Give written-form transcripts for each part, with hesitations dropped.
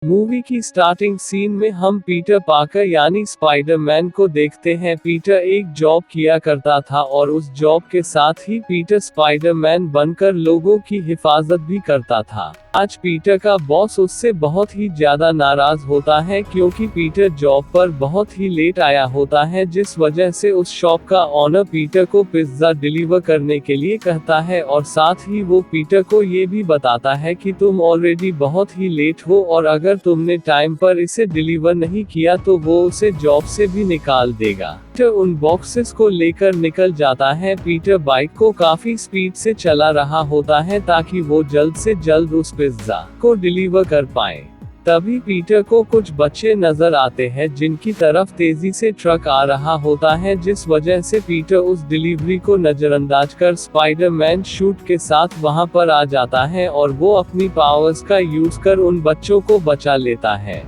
Movie की starting scene में हम पीटर पार्कर यानी स्पाइडरमैन को देखते हैं। पीटर एक जॉब किया करता था और उस जॉब के साथ ही पीटर स्पाइडरमैन बनकर लोगों की हिफाजत भी करता था। आज पीटर का बॉस उससे बहुत ही ज्यादा नाराज होता है क्योंकि पीटर जॉब पर बहुत ही लेट आया होता है, जिस वजह से उस शॉप का ऑनर पीटर को पिज्जा डिलीवर करने के लिए कहता है और साथ ही वो पीटर को ये भी बताता है कि तुम ऑलरेडी बहुत ही लेट हो और अगर तुमने टाइम पर इसे डिलीवर नहीं किया तो वो उसे जॉब से भी निकाल देगा। पीटर उन बॉक्सेस को लेकर निकल जाता है। पीटर बाइक को काफी स्पीड से चला रहा होता है ताकि वो जल्द से जल्द उस पिज्जा को डिलीवर कर पाए। तभी पीटर को कुछ बच्चे नजर आते हैं जिनकी तरफ तेजी से ट्रक आ रहा होता है, जिस वजह से पीटर उस डिलीवरी को नजरअंदाज कर स्पाइडरमैन शूट के साथ वहां पर आ जाता है और वो अपनी पावर्स का यूज कर उन बच्चों को बचा लेता है।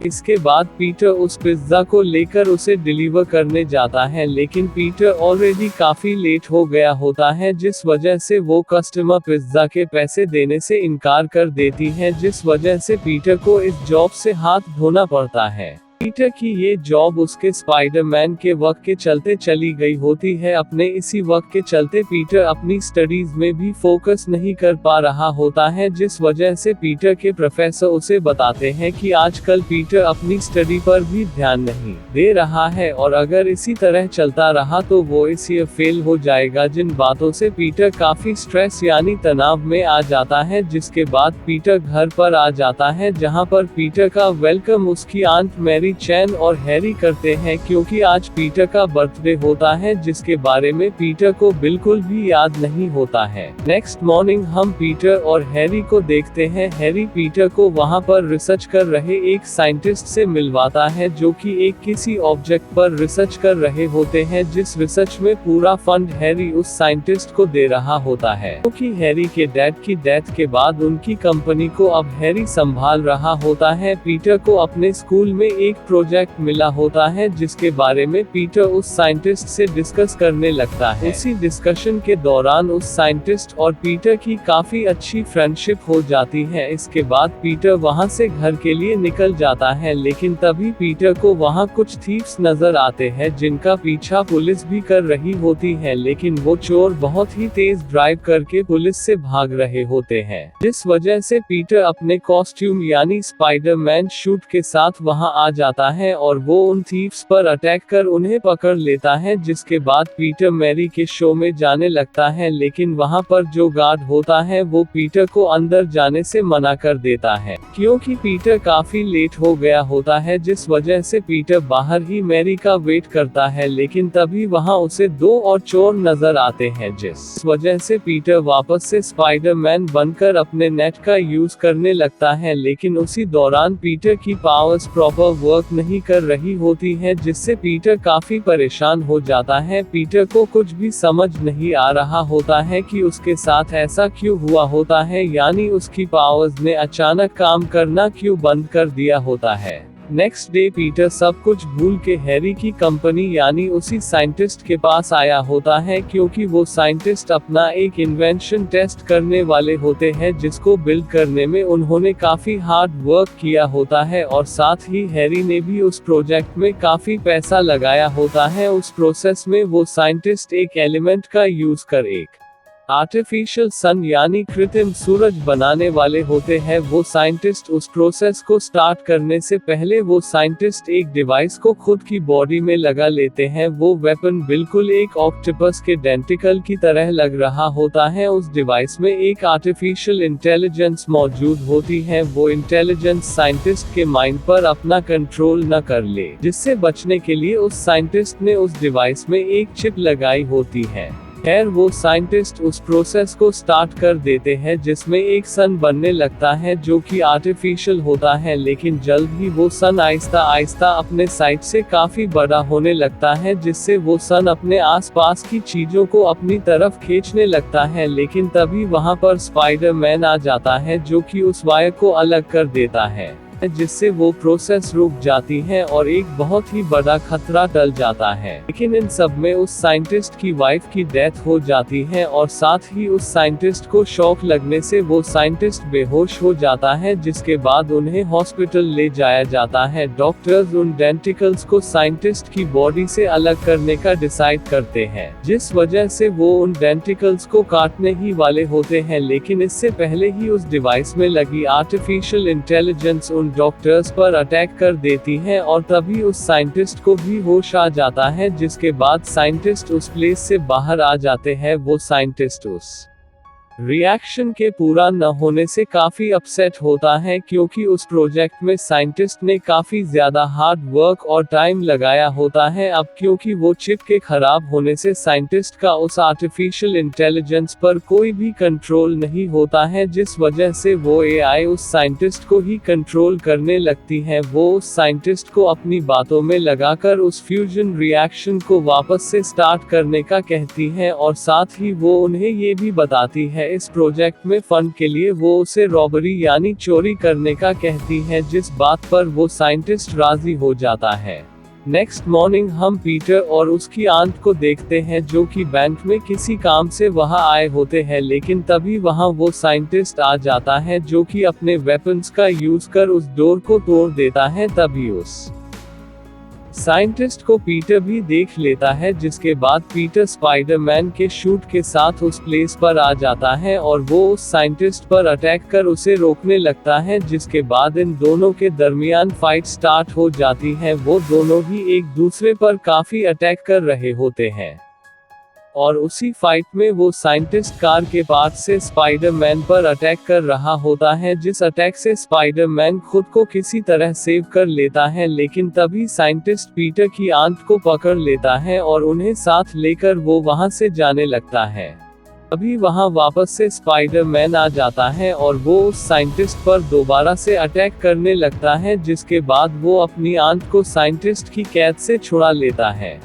इसके बाद पीटर उस पिज्जा को लेकर उसे डिलीवर करने जाता है, लेकिन पीटर ऑलरेडी काफी लेट हो गया होता है, जिस वजह से वो कस्टमर पिज्जा के पैसे देने से इनकार कर देती है, जिस वजह से पीटर को इस जॉब से हाथ धोना पड़ता है। पीटर की ये जॉब उसके स्पाइडरमैन के वक्त के चलते चली गई होती है। अपने इसी वक्त के चलते पीटर अपनी स्टडीज में भी फोकस नहीं कर पा रहा होता है, जिस वजह से पीटर के प्रोफेसर उसे बताते हैं कि आजकल पीटर अपनी स्टडी पर भी ध्यान नहीं दे रहा है और अगर इसी तरह चलता रहा तो वो इस ईयर फेल हो जाएगा। जिन बातों से पीटर काफी स्ट्रेस यानी तनाव में आ जाता है, जिसके बाद पीटर घर पर आ जाता है जहां पर पीटर का वेलकम उसकी आंट मैरी चैन और हैरी करते हैं क्योंकि आज पीटर का बर्थडे होता है, जिसके बारे में पीटर को बिल्कुल भी याद नहीं होता है। नेक्स्ट मॉर्निंग हम पीटर और हैरी को देखते हैं। हैरी पीटर को वहां पर रिसर्च कर रहे एक साइंटिस्ट से मिलवाता है जो कि एक किसी ऑब्जेक्ट पर रिसर्च कर रहे होते हैं, जिस रिसर्च में पूरा फंड हैरी उस साइंटिस्ट को दे रहा होता है क्योंकि हैरी के डैड की डेथ के बाद उनकी कंपनी को अब हैरी संभाल रहा होता है। पीटर को अपने स्कूल में एक प्रोजेक्ट मिला होता है जिसके बारे में पीटर उस साइंटिस्ट से डिस्कस करने लगता है। उसी डिस्कशन के दौरान उस साइंटिस्ट और पीटर की काफी अच्छी फ्रेंडशिप हो जाती है। इसके बाद पीटर वहां से घर के लिए निकल जाता है, लेकिन तभी पीटर को वहां कुछ थीव्स नजर आते हैं जिनका पीछा पुलिस भी कर रही होती है, लेकिन वो चोर बहुत ही तेज ड्राइव करके पुलिस से भाग रहे होते हैं, जिस वजह से पीटर अपने कॉस्ट्यूम यानी स्पाइडरमैन शूट के साथ वहां आ जाता है और वो उन थीव्स पर अटैक कर उन्हें पकड़ लेता है। जिसके बाद पीटर मैरी के शो में जाने लगता है, लेकिन वहां पर जो गार्ड होता है वो पीटर को अंदर जाने से मना कर देता है क्योंकि पीटर काफी लेट हो गया होता है, जिस वजह से पीटर बाहर ही मैरी का वेट करता है, लेकिन तभी वहां उसे दो और चोर नजर आते हैं, जिस वजह से पीटर वापस से स्पाइडरमैन बनकर अपने नेट का यूज करने लगता है, लेकिन उसी दौरान पीटर की पावर्स प्रॉपर वर्क नहीं कर रही होती है, जिससे पीटर काफी परेशान हो जाता है। पीटर को कुछ भी समझ नहीं आ रहा होता है कि उसके साथ ऐसा क्यों हुआ होता है, यानी उसकी पावर्स ने अचानक काम करना क्यों बंद कर दिया होता है। नेक्स्ट डे पीटर सब कुछ भूल के हैरी की कंपनी यानी उसी साइंटिस्ट के पास आया होता है क्योंकि वो साइंटिस्ट अपना एक इन्वेंशन टेस्ट करने वाले होते हैं जिसको बिल्ड करने में उन्होंने काफी हार्ड वर्क किया होता है और साथ ही हैरी ने भी उस प्रोजेक्ट में काफी पैसा लगाया होता है। उस प्रोसेस में वो साइंटिस्ट एक एलिमेंट का यूज कर एक आर्टिफिशियल सन यानी कृत्रिम सूरज बनाने वाले होते हैं। वो साइंटिस्ट उस प्रोसेस को स्टार्ट करने से पहले वो साइंटिस्ट एक डिवाइस को खुद की बॉडी में लगा लेते हैं। वो वेपन बिल्कुल एक ऑक्टोपस के डेंटिकल की तरह लग रहा होता है। उस डिवाइस में एक आर्टिफिशियल इंटेलिजेंस मौजूद होती है। वो इंटेलिजेंस साइंटिस्ट के माइंड पर अपना कंट्रोल न कर ले, जिससे बचने के लिए उस साइंटिस्ट ने उस डिवाइस में एक चिप लगाई होती है। खैर वो साइंटिस्ट उस प्रोसेस को स्टार्ट कर देते हैं जिसमें एक सन बनने लगता है जो कि आर्टिफिशियल होता है, लेकिन जल्द ही वो सन आहिस्ता आहिस्ता अपने साइड से काफी बड़ा होने लगता है, जिससे वो सन अपने आसपास की चीजों को अपनी तरफ खींचने लगता है। लेकिन तभी वहां पर स्पाइडरमैन आ जाता है जो कि उस वायर को अलग कर देता है। जिससे वो प्रोसेस रुक जाती है और एक बहुत ही बड़ा खतरा टल जाता है। लेकिन इन सब में उस साइंटिस्ट की वाइफ की डेथ हो जाती है और साथ ही उस साइंटिस्ट को शॉक लगने से वो साइंटिस्ट बेहोश हो जाता है, जिसके बाद उन्हें हॉस्पिटल ले जाया जाता है। डॉक्टर्स उन डेंटिकल्स को साइंटिस्ट की बॉडी से अलग करने का डिसाइड करते हैं, जिस वजह से वो उन डेंटिकल्स को काटने ही वाले होते हैं। लेकिन इससे पहले ही उस डिवाइस में लगी आर्टिफिशियल इंटेलिजेंस उन डॉक्टर्स पर अटैक कर देती है और तभी उस साइंटिस्ट को भी होश आ जाता है, जिसके बाद साइंटिस्ट उस प्लेस से बाहर आ जाते हैं। वो साइंटिस्ट उस रिएक्शन के पूरा न होने से काफी अपसेट होता है, क्योंकि उस प्रोजेक्ट में साइंटिस्ट ने काफी ज्यादा हार्ड वर्क और टाइम लगाया होता है। अब क्योंकि वो चिप के खराब होने से साइंटिस्ट का उस आर्टिफिशियल इंटेलिजेंस पर कोई भी कंट्रोल नहीं होता है, जिस वजह से वो एआई उस साइंटिस्ट को ही कंट्रोल करने लगती है। वो उस साइंटिस्ट को अपनी बातों में लगाकर उस फ्यूजन रिएक्शन को वापस से स्टार्ट करने का कहती है और साथ ही वो उन्हें ये भी बताती है इस प्रोजेक्ट में फंड के लिए वो उसे रॉबरी यानी चोरी करने का कहती है, जिस बात पर वो साइंटिस्ट राजी हो जाता है। नेक्स्ट मॉर्निंग हम पीटर और उसकी आंट को देखते हैं, जो कि बैंक में किसी काम से वहां आए होते हैं। लेकिन तभी वहां वो साइंटिस्ट आ जाता है, जो कि अपने वेपन्स का यूज कर उस डोर को तोड़ देता है। तभी उस साइंटिस्ट को पीटर भी देख लेता है, जिसके बाद पीटर स्पाइडरमैन के शूट के साथ उस प्लेस पर आ जाता है और वो उस साइंटिस्ट पर अटैक कर उसे रोकने लगता है, जिसके बाद इन दोनों के दरमियान फाइट स्टार्ट हो जाती है। वो दोनों ही एक दूसरे पर काफी अटैक कर रहे होते हैं और उसी फाइट में वो साइंटिस्ट कार के पार्ट से स्पाइडरमैन पर अटैक कर रहा होता है, जिस अटैक से स्पाइडरमैन खुद को किसी तरह सेव कर लेता है। लेकिन तभी साइंटिस्ट पीटर की आंट को पकड़ लेता है और उन्हें साथ लेकर वो वहां से जाने लगता है। अभी वहां वापस से स्पाइडरमैन आ जाता है और वो उस साइंटिस्ट पर दोबारा से अटैक करने लगता है, जिसके बाद वो अपनी आंट को साइंटिस्ट की कैद से छुड़ा लेता है।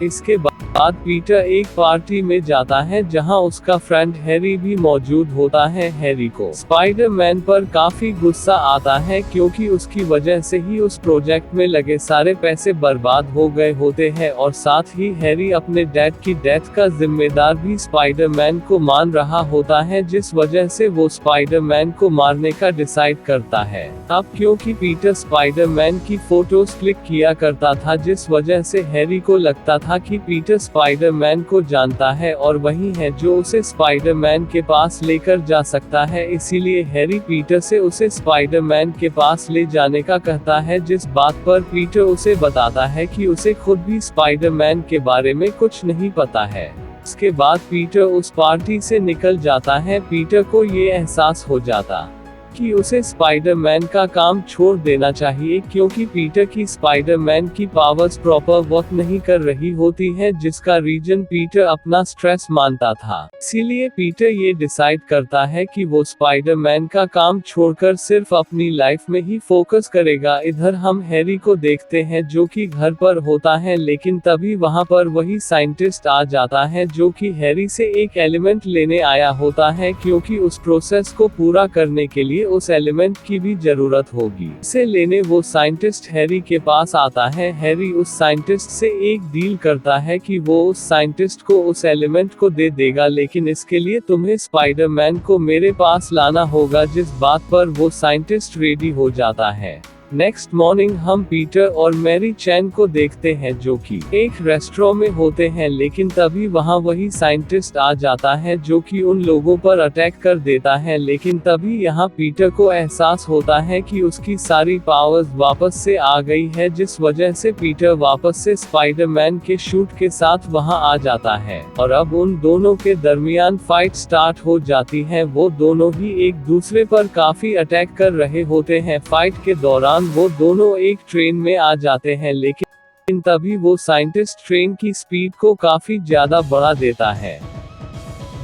इसके बाद पीटर एक पार्टी में जाता है, जहां उसका फ्रेंड हैरी भी मौजूद होता है। हैरी को स्पाइडरमैन पर काफी गुस्सा आता है, क्योंकि उसकी वजह से ही उस प्रोजेक्ट में लगे सारे पैसे बर्बाद हो गए होते हैं और साथ ही हैरी अपने डैड की डेथ का जिम्मेदार भी स्पाइडरमैन को मान रहा होता है, जिस वजह से वो स्पाइडरमैन को मारने का डिसाइड करता है। अब क्योंकि पीटर स्पाइडरमैन की फोटोज क्लिक किया करता था, जिस वजह से हैरी को लगता था कि पीटर स्पाइडरमैन को जानता है और वही है जो उसे स्पाइडरमैन के पास लेकर जा सकता है। इसीलिए हैरी पीटर से उसे स्पाइडरमैन के पास ले जाने का कहता है, जिस बात पर पीटर उसे बताता है कि उसे खुद भी स्पाइडरमैन के बारे में कुछ नहीं पता है। इसके बाद पीटर उस पार्टी से निकल जाता है। पीटर को ये एहसास हो जाता कि उसे स्पाइडरमैन का काम छोड़ देना चाहिए, क्योंकि पीटर की स्पाइडरमैन की पावर्स प्रॉपर वर्क नहीं कर रही होती है, जिसका रीजन पीटर अपना स्ट्रेस मानता था। इसीलिए पीटर ये डिसाइड करता है कि वो स्पाइडरमैन का काम छोड़कर सिर्फ अपनी लाइफ में ही फोकस करेगा। इधर हम हैरी को देखते हैं, जो कि घर पर होता है, लेकिन तभी वहां पर वही साइंटिस्ट आ जाता है, जो कि हैरी से एक एलिमेंट लेने आया होता है, क्योंकि उस प्रोसेस को पूरा करने के लिए उस एलिमेंट की भी जरूरत होगी। इसे लेने वो साइंटिस्ट हैरी के पास आता है। हैरी उस साइंटिस्ट से एक डील करता है कि वो उस साइंटिस्ट को उस एलिमेंट को दे देगा, लेकिन इसके लिए तुम्हें स्पाइडरमैन को मेरे पास लाना होगा, जिस बात पर वो साइंटिस्ट रेडी हो जाता है। नेक्स्ट मॉर्निंग हम पीटर और मैरी चैन को देखते हैं, जो कि एक रेस्टोरेंट में होते हैं, लेकिन तभी वहां वही साइंटिस्ट आ जाता है, जो कि उन लोगों पर अटैक कर देता है। लेकिन तभी यहां पीटर को एहसास होता है कि उसकी सारी पावर्स वापस से आ गई है, जिस वजह से पीटर वापस से स्पाइडरमैन के शूट के साथ वहां आ जाता है और अब उन दोनों के दरमियान फाइट स्टार्ट हो जाती है। वो दोनों ही एक दूसरे पर काफी अटैक कर रहे होते हैं। फाइट के दौरान वो दोनों एक ट्रेन में आ जाते हैं, लेकिन तभी वो साइंटिस्ट ट्रेन की स्पीड को काफी ज्यादा बढ़ा देता है,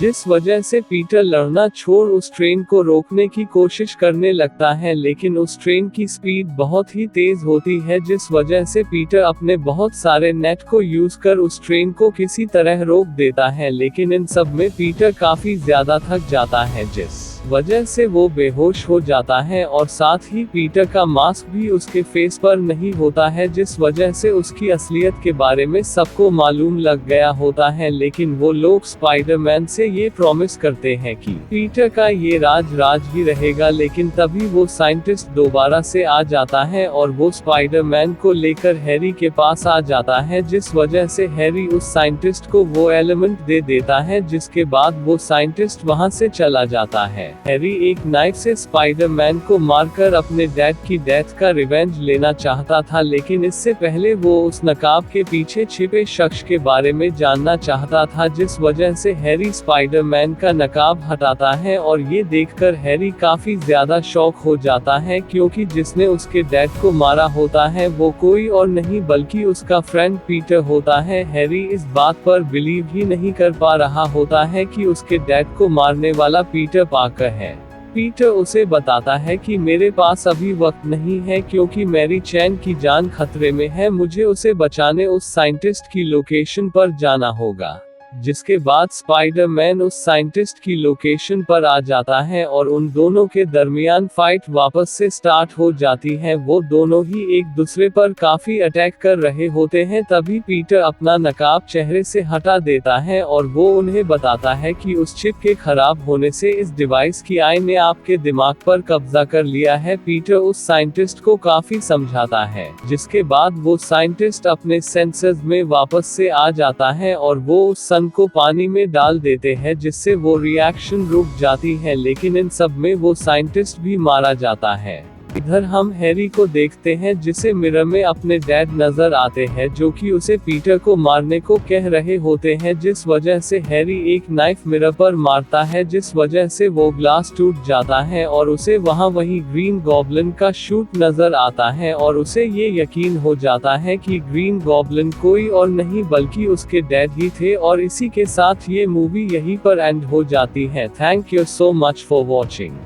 जिस वजह से पीटर लड़ना छोड़ उस ट्रेन को रोकने की कोशिश करने लगता है। लेकिन उस ट्रेन की स्पीड बहुत ही तेज होती है, जिस वजह से पीटर अपने बहुत सारे नेट को यूज कर उस ट्रेन को किसी तरह रोक देता है। लेकिन इन सब में पीटर काफी ज्यादा थक जाता है, जिस वजह से वो बेहोश हो जाता है और साथ ही पीटर का मास्क भी उसके फेस पर नहीं होता है, जिस वजह से उसकी असलियत के बारे में सबको मालूम लग गया होता है। लेकिन वो लोग स्पाइडरमैन से ये प्रॉमिस करते हैं कि पीटर का ये राज ही रहेगा। लेकिन तभी वो साइंटिस्ट दोबारा से आ जाता है और वो स्पाइडरमैन को लेकर हैरी के पास आ जाता है, जिस वजह से हैरी उस साइंटिस्ट को वो एलिमेंट दे देता है, जिसके बाद वो साइंटिस्ट वहां से चला जाता है। हैरी एक नाइफ से स्पाइडरमैन को मारकर अपने डैड की डेथ का रिवेंज लेना चाहता था, लेकिन इससे पहले वो उस नकाब के पीछे छिपे शख्स के बारे में जानना चाहता था, जिस वजह से हैरी स्पाइडरमैन का नकाब हटाता है और ये देखकर हैरी काफी ज्यादा शॉक हो जाता है, क्योंकि जिसने उसके डैड को मारा होता है वो कोई और नहीं बल्कि उसका फ्रेंड पीटर होता है। हैरी इस बात पर बिलीव ही नहीं कर पा रहा होता है कि उसके डैड को मारने वाला पीटर पार्कर है। पीटर उसे बताता है कि मेरे पास अभी वक्त नहीं है क्योंकि मैरी चैन की जान खतरे में है, मुझे उसे बचाने उस साइंटिस्ट की लोकेशन पर जाना होगा। जिसके बाद स्पाइडरमैन उस साइंटिस्ट की लोकेशन पर आ जाता है और उन दोनों के दरमियान फाइट वापस से स्टार्ट हो जाती है। वो दोनों ही एक दूसरे पर काफी अटैक कर रहे होते हैं, तभी पीटर अपना नकाब चेहरे से हटा देता है और वो उन्हें बताता है कि उस चिप के खराब होने से इस डिवाइस की आई ने आपके दिमाग पर कब्जा कर लिया है। पीटर उस साइंटिस्ट को काफी समझाता है, जिसके बाद वो साइंटिस्ट अपने सेंसर्स में वापस से आ जाता है और वो उस को पानी में डाल देते हैं, जिससे वो रिएक्शन रुक जाती है। लेकिन इन सब में वो साइंटिस्ट भी मारा जाता है। इधर हम हैरी को देखते हैं जिसे मिरर में अपने डैड नजर आते हैं, जो कि उसे पीटर को मारने को कह रहे होते हैं, जिस वजह से हैरी एक नाइफ मिरर पर मारता है, जिस वजह से वो ग्लास टूट जाता है और उसे वही ग्रीन गॉब्लिन का शूट नजर आता है और उसे ये यकीन हो जाता है कि ग्रीन गॉब्लिन कोई और नहीं बल्कि उसके डैड ही थे। और इसी के साथ ये मूवी यहीं पर एंड हो जाती है। Thank you so much for watching.